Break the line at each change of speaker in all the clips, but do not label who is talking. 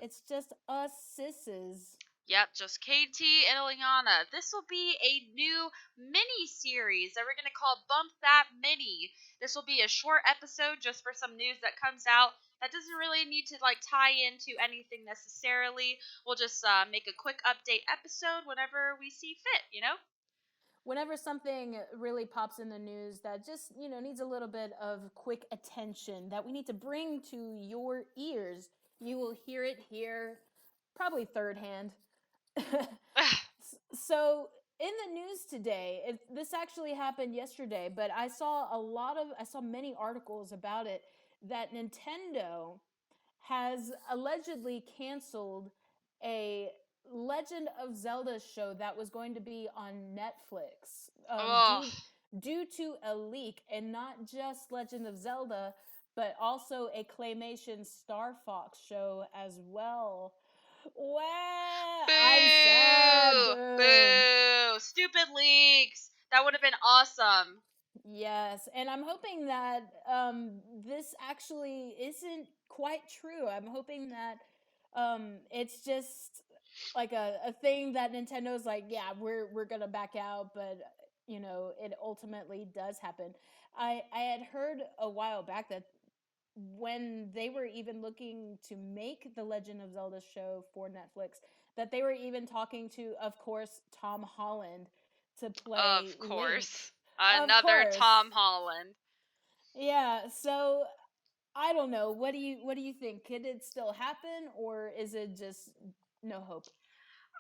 It's just us sisses.
Yep, just KT and Ileana. This will be a new mini series that we're going to call Bump That Mini. This will be a short episode just for some news that comes out that doesn't really need to like tie into anything necessarily. We'll just make a quick update episode whenever we see fit, you know?
Whenever something really pops in the news that just, needs a little bit of quick attention that we need to bring to your ears, you will hear it here, probably third hand. So, in the news today, this actually happened yesterday, but I saw many articles about it that Nintendo has allegedly canceled a Legend of Zelda show that was going to be on Netflix,
Oh,
due to a leak, and not just Legend of Zelda, but also a claymation Star Fox show as well. Well, I'm sad.
boo!
Boo.
Boo! Stupid leaks! That would have been awesome.
Yes, and I'm hoping that this actually isn't quite true. I'm hoping that it's just like a thing that Nintendo's like, yeah, we're gonna back out, but it ultimately does happen. I had heard a while back that when they were even looking to make the Legend of Zelda show for Netflix, that they were even talking to, of course, Tom Holland to play
Of
Link.
course.
Of
Another
course.
Tom Holland.
Yeah, so I don't know. What do you think? Could it still happen, or is it just no hope?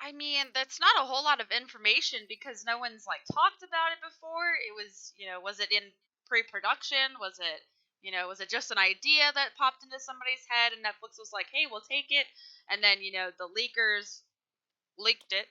I mean, that's not a whole lot of information because no one's like talked about it before. It was, was it in pre-production? Was it just an idea that popped into somebody's head and Netflix was like, "Hey, we'll take it." And then, the leakers leaked it.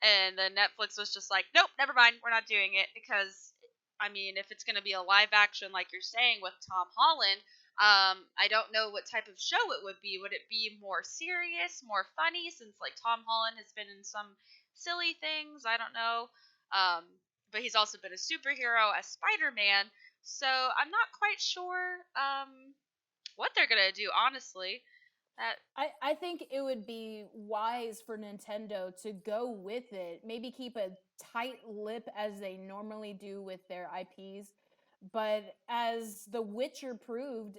And then Netflix was just like, "Nope, never mind. We're not doing it." Because I mean, if it's going to be a live action like you're saying with Tom Holland, I don't know what type of show it would be. Would it be more serious, more funny? Since like Tom Holland has been in some silly things, I don't know. Um, but he's also been a superhero as Spider-Man, so I'm not quite sure what they're gonna do. Honestly, that
I think it would be wise for Nintendo to go with it. Maybe keep a tight lip as they normally do with their IPs. But as The Witcher proved,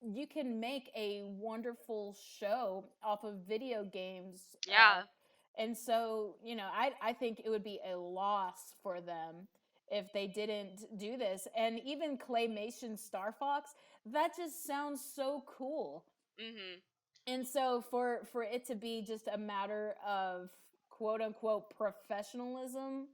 you can make a wonderful show off of video games.
yeah.
And so, I think it would be a loss for them if they didn't do this. And even Claymation Star Fox, that just sounds so cool.
Mhm.
And so for it to be just a matter of quote unquote professionalism,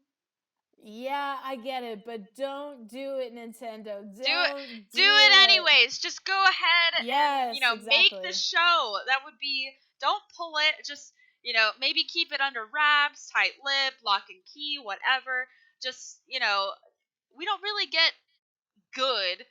yeah, I get it, but don't do it, Nintendo.
Do it.
Don't
Do
do
it
it.
anyways. Just go ahead and
Yes,
make the
exactly.
show. That would be. Don't pull it. Just maybe keep it under wraps, tight lip, lock and key, whatever. Just we don't really get good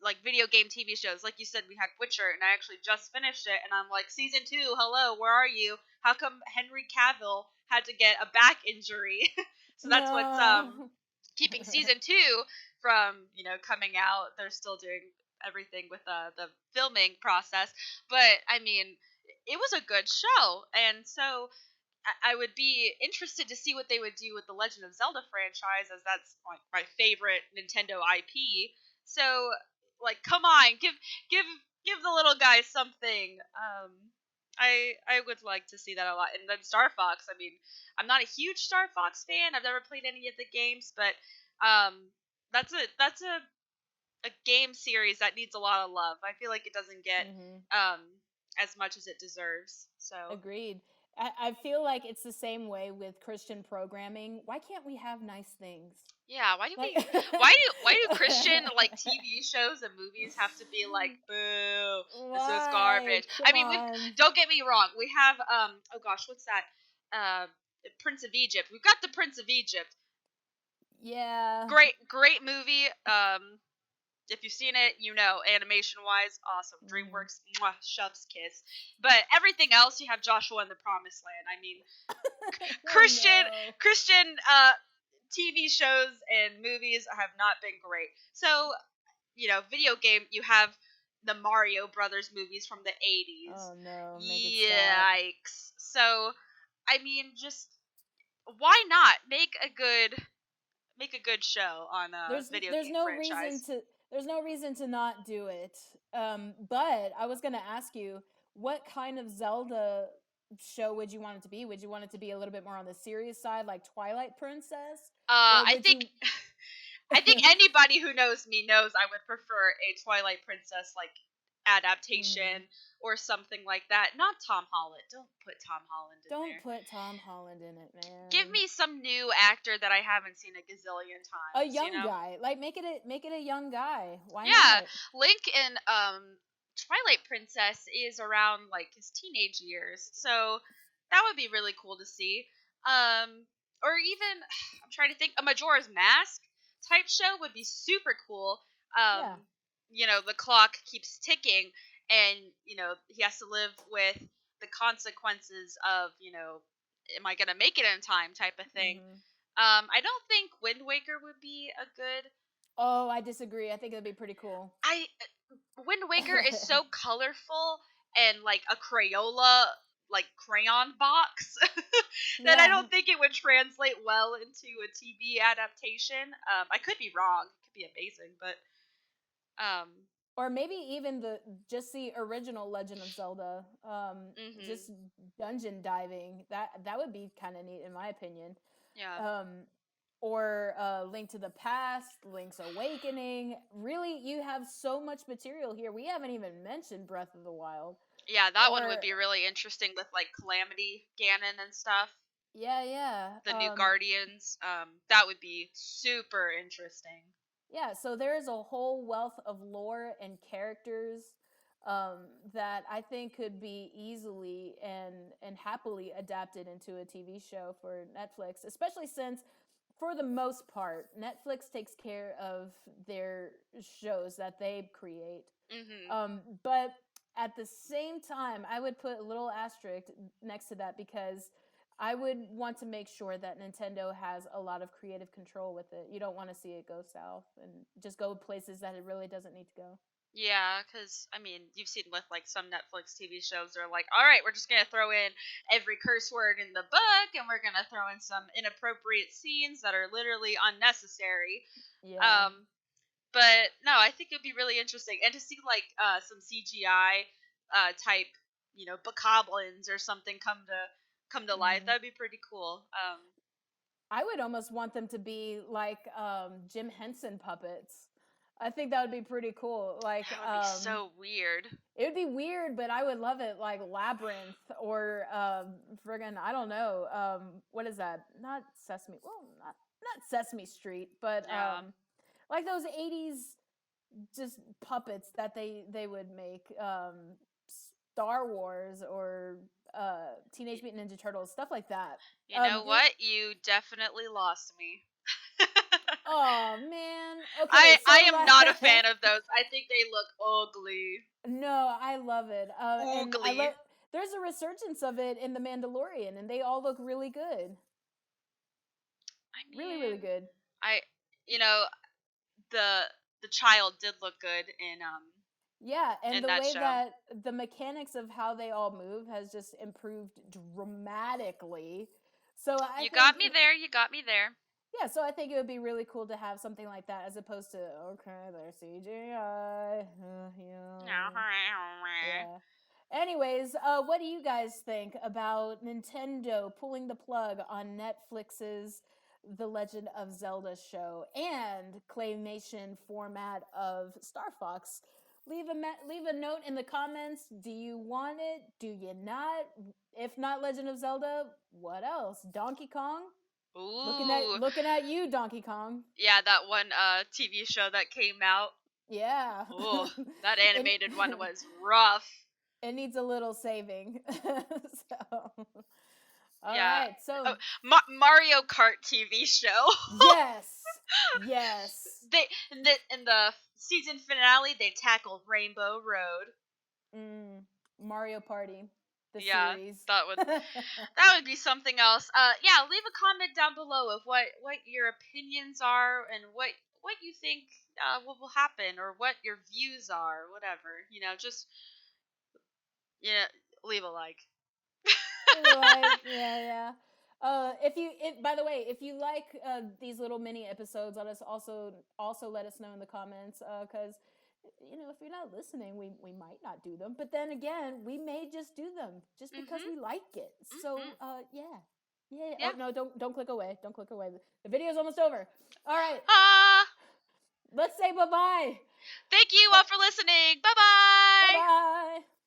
like video game TV shows. Like you said, we had Witcher, and I actually just finished it, and I'm like, season 2, hello, where are you? How come Henry Cavill had to get a back injury? So that's what's
No.
keeping season 2 from coming out. They're still doing everything with the filming process, but I mean, it was a good show, and so I would be interested to see what they would do with the Legend of Zelda franchise, as that's my favorite Nintendo IP. So, like, come on, give give the little guy something. I would like to see that a lot. And then Star Fox. I mean, I'm not a huge Star Fox fan. I've never played any of the games, but that's a game series that needs a lot of love. I feel like it doesn't get
Hmm.
um as much as it deserves. So
Agreed. I feel like it's the same way with Christian programming. Why can't we have nice things?
yeah,
Like,
why do Christian like TV shows and movies have to be like boo, this is
why?
garbage. I
Come
mean, we
on.
don't get me wrong. We have oh gosh, what's that? Uh Prince of Egypt. We've got the Prince of Egypt.
Yeah.
Great movie. If you've seen it, animation wise, awesome.
Mm.
DreamWorks, mwah, chef's kiss. But everything else, you have Joshua in the Promised Land. I mean,
Oh
Christian
no.
Christian TV shows and movies have not been great. So, video game, you have the Mario Brothers movies from the 80s.
Oh no, make it stop.
Yikes. So, I mean, just why not make a good show on a video
There's
game
no reason
franchise?
to not do it. But I was gonna ask you, what kind of Zelda show would you want it to be? Would you want it to be a little bit more on the serious side, like Twilight Princess, or
I
would
think
you?
I think anybody who knows me knows I would prefer a Twilight Princess like
Mhm.
adaptation or something like that. Not Tom Holland. Don't put Tom Holland in
Don't
there.
put Tom Holland in it,
Give
man.
me some new actor that I haven't seen a gazillion
A
times, you
young
know?
guy, like make it a young guy. Why
Yeah,
not?
Link in Twilight Princess is around like his teenage years, so that would be really cool to see. Or even I'm trying to think, a Majora's Mask type show would be super cool. Um,
Yeah.
the clock keeps ticking, and he has to live with the consequences of am I gonna make it in time type of thing.
Hmm.
I don't think Wind Waker would be a good.
Oh, I disagree. I think it'd be pretty cool.
I Wind Waker is so colorful and like a Crayola like crayon box that I
Yeah.
don't think it would translate well into a TV adaptation. I could be wrong. It could be amazing, but um,
Or maybe even the original Legend of Zelda,
mhm,
just dungeon diving. That would be kind of neat in my opinion.
yeah,
Um, or Link to the Past, Link's Awakening. Really, you have so much material here. We haven't even mentioned Breath of the Wild.
yeah, that one would
Or
be really interesting with like Calamity Ganon and stuff.
yeah, yeah.
The new Guardians, that would be super interesting.
Yeah, so there is a whole wealth of lore and characters that I think could be easily and happily adapted into a TV show for Netflix, especially since, for the most part, Netflix takes care of their shows that they create.
Mhm.
But at the same time, I would put a little asterisk next to that because I would want to make sure that Nintendo has a lot of creative control with it. You don't want to see it go south and just go places that it really doesn't need to go.
Yeah, because I mean, you've seen with like some Netflix TV shows, they're like, all right, we're just gonna throw in every curse word in the book, and we're gonna throw in some inappropriate scenes that are literally unnecessary.
Yeah.
Um, but no, I think it'd be really interesting, and to see like some CGI type, bokoblins or something come to life,
Hmm.
that'd be pretty cool.
I would almost want them to be like Jim Henson puppets. I think that would be pretty cool. Like,
That would be so weird.
it would be weird, but I would love it. Like Labyrinth or friggin' I don't know. What is that? Not Sesame. Well, not Sesame Street, but
Yeah.
like those '80s just puppets that they would make. Star Wars or Teenage Mutant Ninja Turtles, stuff like that.
You know
It,
what? You definitely lost me.
oh man. Okay,
I
so
am
like
not a fan of those. I think they look ugly.
no, I love it. And I
Oogly.
love. There's a resurgence of it in The Mandalorian, and they all look really good.
I
Really, really
mean,
good.
I you know the the child did look good
Yeah, and
in
the
that
way
show.
that the mechanics of how they all move has just improved dramatically. So I
You got
think,
me there. You got me there.
yeah, so I think it would be really cool to have something like that as opposed to, okay, they're CGI. Yeah. Anyways, what do you guys think about Nintendo pulling the plug on Netflix's The Legend of Zelda show and claymation format of Star Fox? Leave a note in the comments. Do you want it? Do you not? If not Legend of Zelda, what else? Donkey Kong?
Ooh,
Looking at you, Donkey Kong.
yeah, that one TV show that came out.
Yeah.
Ooh, that
it,
animated one was rough.
it needs a little saving. So, all
Yeah.
right. So,
Oh, Mario Kart TV show.
yes. Yes.
They in the season finale they tackled Rainbow Road.
Mm, Mario Party, the
Yeah,
series.
that would that would be something else. Yeah, leave a comment down below of what your opinions are and what you think what will happen, or what your views are, whatever. Just leave a like.
Like, yeah. By the way, if you like these little mini episodes, let us also let us know in the comments, because if you're not listening, we might not do them. But then again, we may just do them just because we like it. So yeah.
Yeah.
Oh no, don't click away. Don't click away. The video's almost over. All right. Let's say bye-bye.
Thank you all for listening. Bye-bye.
Bye-bye.